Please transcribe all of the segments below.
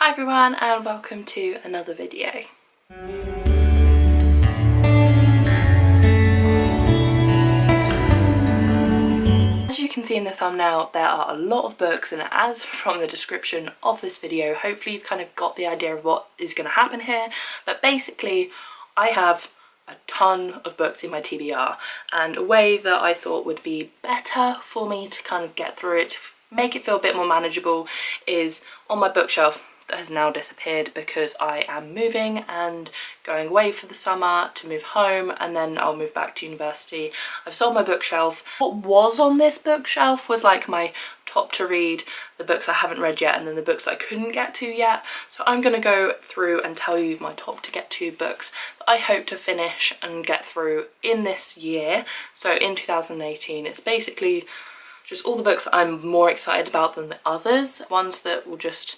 Hi everyone and welcome to another video. As you can see in the thumbnail, there are a lot of books, and as from the description of this video, hopefully you've kind of got the idea of what is going to happen here. But basically, I have a ton of books in my TBR, and a way that I thought would be better for me to kind of get through it, make it feel a bit more manageable, is on my bookshelf that has now disappeared because I am moving and going away for the summer to move home, and then I'll move back to university. I've sold my bookshelf. What was on this bookshelf was like my top to read, the books I haven't read yet, and then the books I couldn't get to yet. So I'm going to go through and tell you my top to get to books that I hope to finish and get through in this year. So in 2018, it's basically just all the books I'm more excited about than the others, ones that will just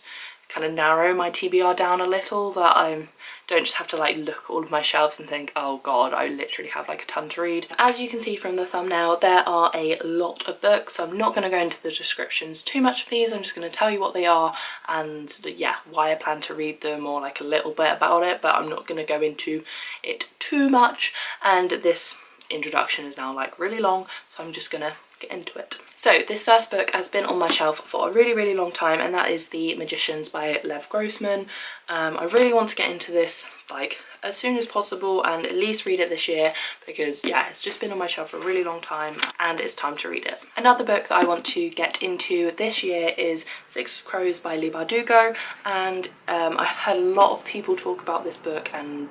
kind of narrow my TBR down a little, that I don't just have to like look at all of my shelves and think, oh god, I literally have like a ton to read. As you can see from the thumbnail, there are a lot of books, so I'm not going to go into the descriptions too much of these. I'm just going to tell you what they are and yeah, why I plan to read them, or like a little bit about it, but I'm not going to go into it too much. And this introduction is now like really long, so I'm just gonna get into it. So this first book has been on my shelf for a really long time, and that is The Magicians by Lev Grossman. I really want to get into this like as soon as possible and at least read it this year, because yeah, it's just been on my shelf for a really long time and it's time to read it. Another book that I want to get into this year is Six of Crows by Leigh Bardugo, and I've heard a lot of people talk about this book, and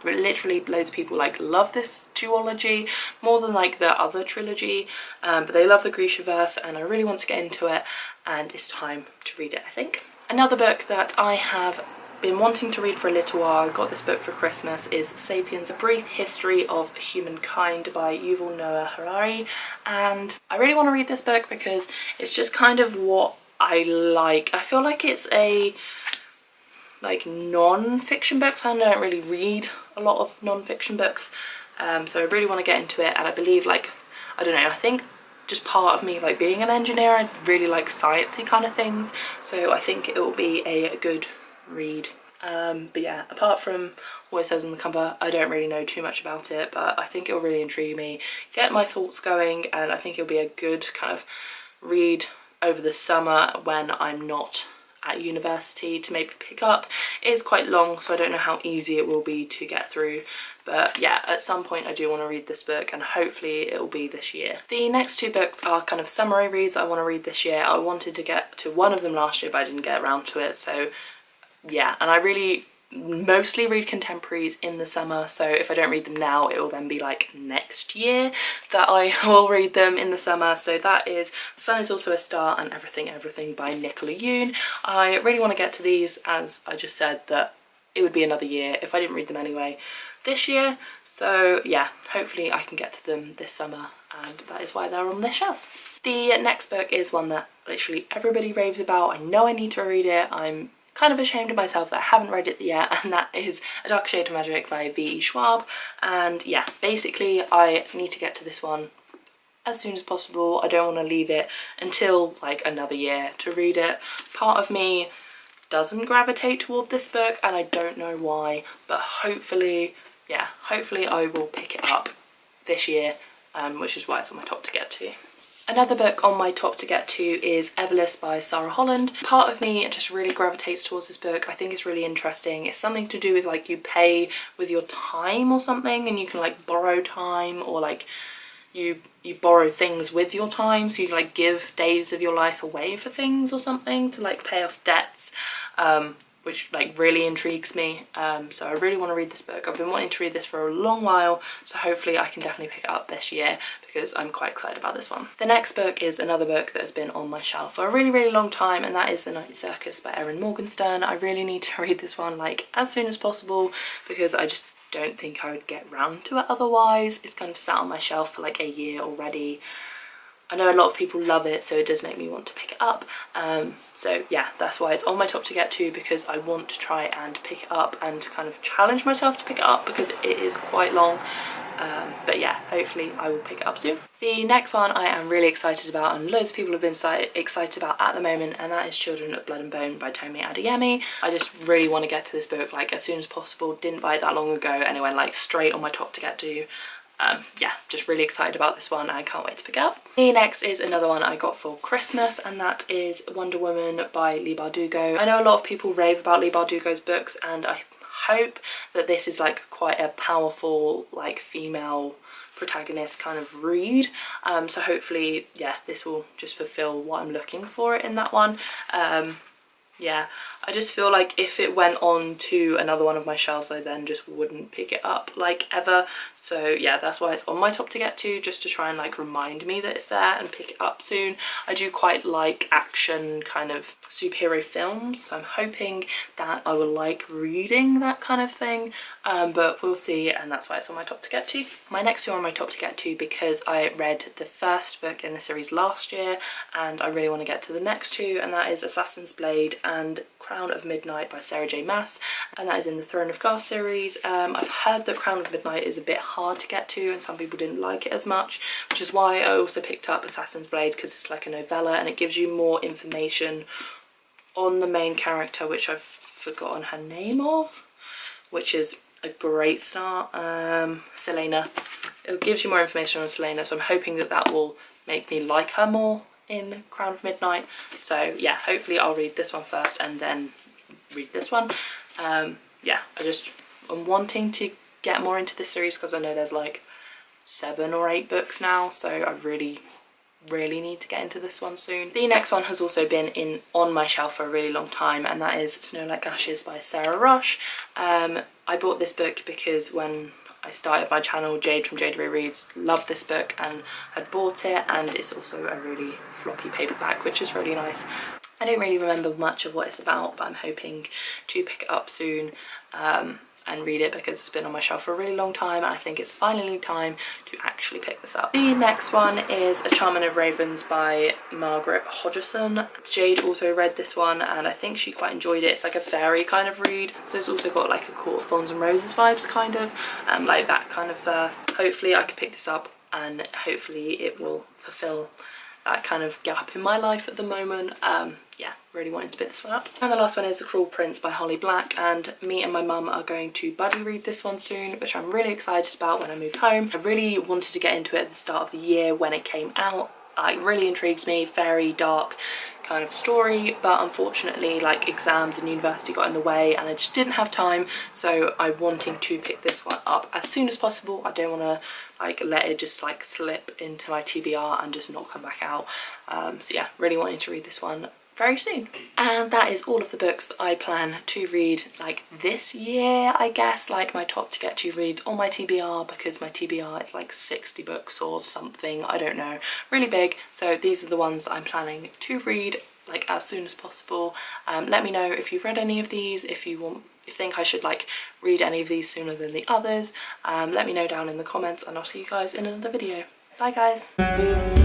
literally loads of people like love this duology more than like the other trilogy, but they love the Grishaverse, and I really want to get into it, and it's time to read it, I think. Another book that I have been wanting to read for a little while, I got this book for Christmas, is Sapiens: A Brief History of Humankind by Yuval Noah Harari, and I really want to read this book because it's just kind of what I like. I feel like it's a like non-fiction book, so I don't really read a lot of non-fiction books, so I really want to get into it. And I believe, like, I don't know, I think just part of me, like being an engineer, I really like sciencey kind of things, so I think it will be a good read. But yeah, apart from what it says on the cover, I don't really know too much about it, but I think it'll really intrigue me, get my thoughts going, and I think it'll be a good kind of read over the summer when I'm not at university to maybe pick up. It is quite long, so I don't know how easy it will be to get through, but yeah, at some point I do want to read this book, and hopefully it will be this year. The next two books are kind of summary reads I want to read this year. I wanted to get to one of them last year, but I didn't get around to it, so yeah. And I really mostly read contemporaries in the summer, so if I don't read them now, it will then be like next year that I will read them in the summer. So that is The Sun Is Also a Star and Everything by Nicola Yoon. I really want to get to these, as I just said that it would be another year if I didn't read them anyway this year, so yeah, hopefully I can get to them this summer, and that is why they're on this shelf. The next book is one that literally everybody raves about. I know I need to read it. I'm kind of ashamed of myself that I haven't read it yet, and that is A Dark Shade of Magic by V.E. Schwab. And yeah, basically I need to get to this one as soon as possible. I don't want to leave it until like another year to read it. Part of me doesn't gravitate toward this book, and I don't know why, but hopefully, yeah, hopefully I will pick it up this year, which is why it's on my top to get to. Another book on my top to get to is Everless by Sarah Holland. Part of me just really gravitates towards this book. I think it's really interesting. It's something to do with like you pay with your time or something, and you can like borrow time, or like you borrow things with your time, so you like give days of your life away for things or something to like pay off debts, which like really intrigues me. So I really want to read this book. I've been wanting to read this for a long while, so hopefully I can definitely pick it up this year because I'm quite excited about this one. The next book is another book that has been on my shelf for a really long time, and that is The Night Circus by Erin Morgenstern. I really need to read this one like as soon as possible because I just don't think I would get round to it otherwise. It's kind of sat on my shelf for like a year already. I know a lot of people love it, so it does make me want to pick it up. So yeah, that's why it's on my top to get to, because I want to try and pick it up and kind of challenge myself to pick it up because it is quite long. But yeah, hopefully I will pick it up soon. The next one I am really excited about, and loads of people have been excited about at the moment, and that is Children of Blood and Bone by Tomi Adeyemi. I just really want to get to this book like as soon as possible. Didn't buy it that long ago and it went like straight on my top to get to. Yeah, just really excited about this one. I can't wait to pick it up. The next is another one I got for Christmas, and that is Wonder Woman by Leigh Bardugo. I know a lot of people rave about Leigh Bardugo's books, and I hope that this is like quite a powerful like female protagonist kind of read. So hopefully, yeah, this will just fulfill what I'm looking for in that one. Yeah, I just feel like if it went on to another one of my shelves, I then just wouldn't pick it up like ever. So yeah, that's why it's on my top to get to, just to try and like remind me that it's there and pick it up soon. I do quite like action kind of superhero films, so I'm hoping that I will like reading that kind of thing, but we'll see, and that's why it's on my top to get to. My next two are on my top to get to because I read the first book in the series last year and I really want to get to the next two, and that is Assassin's Blade and Crown of Midnight by Sarah J Maas, and that is in the Throne of Glass series. I've heard that Crown of Midnight is a bit hard to get to and some people didn't like it as much, which is why I also picked up Assassin's Blade, because it's like a novella and it gives you more information on the main character, which I've forgotten her name of, which is a great start. Selena. It gives you more information on Selena, so I'm hoping that that will make me like her more in Crown of Midnight. So yeah, hopefully I'll read this one first and then read this one. Yeah, I'm wanting to get more into this series because I know there's like 7 or 8 books now, so I really need to get into this one soon. The next one has also been on my shelf for a really long time, and that is Snow Like Ashes by Sarah Rush. I bought this book because when I started my channel, Jade from Jade Reads loved this book and had bought it, and it's also a really floppy paperback, which is really nice. I don't really remember much of what it's about, but I'm hoping to pick it up soon and read it because it's been on my shelf for a really long time, and I think it's finally time to actually pick this up. The next one is A Charming of Ravens by Margaret Hodgson. Jade also read this one and I think she quite enjoyed it. It's like a fairy kind of read, so it's also got like a Court of Thorns and Roses vibes kind of, like that kind of verse. Hopefully I can pick this up and hopefully it will fulfill that kind of gap in my life at the moment. Yeah, really wanting to pick this one up. And the last one is The Cruel Prince by Holly Black, and me and my mum are going to buddy read this one soon, which I'm really excited about when I move home. I really wanted to get into it at the start of the year when it came out. It really intrigues me, very dark kind of story, but unfortunately like exams and university got in the way and I just didn't have time, so I'm wanting to pick this one up as soon as possible. I don't want to like let it just like slip into my TBR and just not come back out. So yeah, really wanting to read this one very soon. And that is all of the books that I plan to read like this year, I guess, like my top to get to reads on my TBR, because my TBR is like 60 books or something, I don't know, really big. So these are the ones that I'm planning to read like as soon as possible. Let me know if you've read any of these, if you think I should like read any of these sooner than the others. Let me know down in the comments, and I'll see you guys in another video. Bye guys.